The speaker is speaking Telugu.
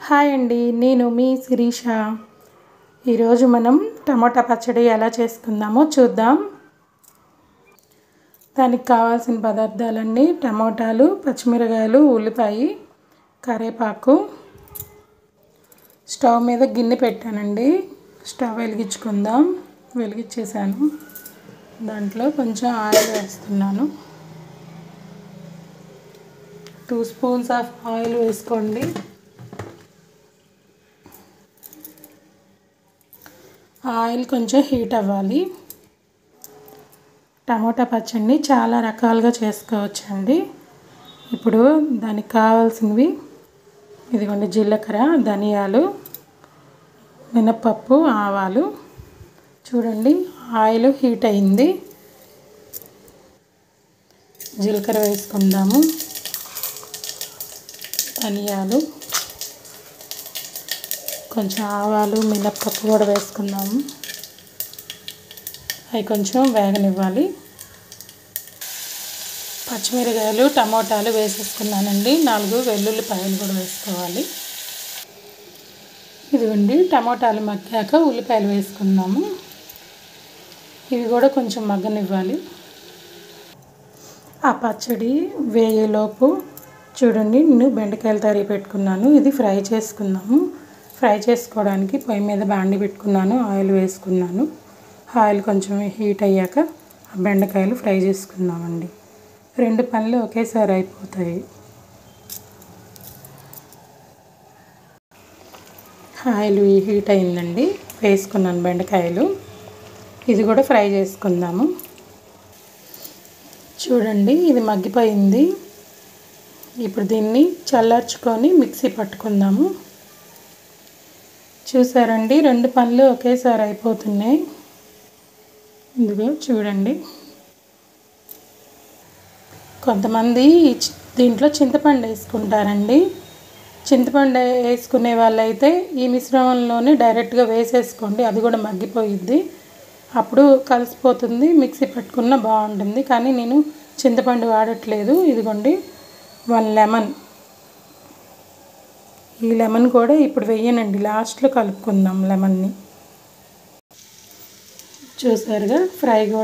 హాయ్ అండి, నేను మీ శిరీష. ఈరోజు మనం టమాటా పచ్చడి ఎలా చేసుకుందామో చూద్దాం. దానికి కావాల్సిన పదార్థాలన్నీ టమాటాలు, పచ్చిమిరకాయలు, ఉల్లిపాయ, కరివేపాకు. స్టవ్ మీద గిన్నె పెట్టానండి. స్టవ్ వెలిగించుకుందాం. వెలిగించేసాను. దాంట్లో కొంచెం ఆయిల్ వేస్తున్నాను. 2 స్పూన్స్ ఆఫ్ ఆయిల్ వేసుకోండి. ఆయిల్ కొంచెం హీట్ అవ్వాలి. టమాటా పచ్చడిని చాలా రకాలుగా చేసుకోవచ్చండి. ఇప్పుడు దానికి కావాల్సినవి ఇదిగోండి: జీలకర్ర, ధనియాలు, మినపప్పు, ఆవాలు. చూడండి, ఆయిల్ హీట్ అయింది. జీలకర్ర వేసుకుందాము. ధనియాలు, కొంచెం ఆవాలు, మినపప్పు కూడా వేసుకుందాము. అవి కొంచెం వేగనివ్వాలి. పచ్చిమిరకాయలు, టమోటాలు వేసేసుకున్నానండి. 4 వెల్లుల్లిపాయలు కూడా వేసుకోవాలి. ఇదిగోండి, టమోటాలు మగ్గాక ఉల్లిపాయలు వేసుకుందాము. ఇవి కూడా కొంచెం మగ్గనివ్వాలి. ఆ పచ్చడి వేయేలోపు చూడండి, నేను బెండకాయలు తరిగి పెట్టుకున్నాను. ఇది ఫ్రై చేసుకుందాము. ఫ్రై చేసుకోవడానికి పొయ్యి మీద బాండి పెట్టుకున్నాను. ఆయిల్ వేసుకున్నాను. ఆయిల్ కొంచెం హీట్ అయ్యాక ఆ బెండకాయలు ఫ్రై చేసుకుందామండి. 2 పనులు ఒకేసారి అయిపోతాయి. ఆయిల్ హీట్ అయిందండి. వేసుకున్నాను బెండకాయలు. ఇది కూడా ఫ్రై చేసుకుందాము. చూడండి, ఇది మగ్గిపోయింది. ఇప్పుడు దీన్ని చల్లార్చుకొని మిక్సీ పట్టుకుందాము. చూసారండి, 2 పనులు ఒకేసారి అయిపోతున్నాయి. ఇదిగో చూడండి. కొంతమంది దీంట్లో చింతపండు వేసుకుంటారండి. చింతపండు వేసుకునే వాళ్ళైతే ఈ మిశ్రమంలోనే డైరెక్ట్గా వేసేసుకోండి. అది కూడా మగ్గిపోయిద్ది. అప్పుడు కలిసిపోతుంది. మిక్సీ పట్టుకున్న బాగుంటుంది. కానీ నేను చింతపండు వాడట్లేదు. ఇదిగోండి, 1 లెమన్. ఈ లెమన్ కూడా ఇప్పుడు వేయనండి, లాస్ట్లో కలుపుకుందాం లెమన్ని. చూసారుగా, ఫ్రై కూడా